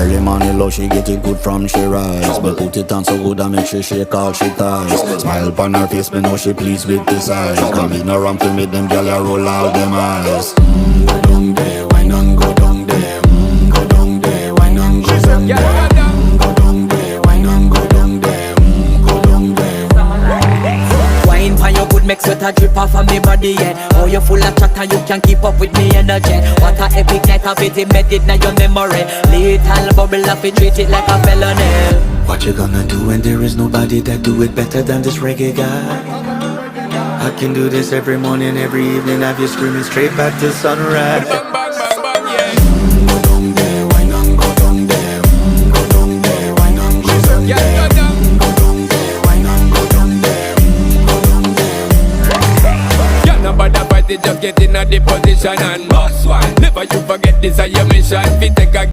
Early morning love, she get it good from she rise. But put it on so good I make she shake all she ties. Smile upon her face, me know she pleased with this eyes. Come in around to meet them girl, I roll out them eyes. Go down there, why not go down there? Go down there, why not go down there? Go down there, why not go down there? Go down there. Wine for your good, make sweat a drip off of me body, yeah. Oh, you full of chatter, you can keep up with me energy. What a epic night of it, embedded in your memory. Little bubble of it, treat it like a felony. What you gonna do when there is nobody that do it better than this reggae guy? I can do this every morning, every evening, have you screaming straight back to sunrise. Bang, bang, bang, bang, yeah. Go down there, why not go down there? Go down there, why not go down Yeah, there? go down. Go down there, why not go down there? Go down there. Yeah, nobody fight it, just get in a the position and boss one. Never you forget this is your mission. We take a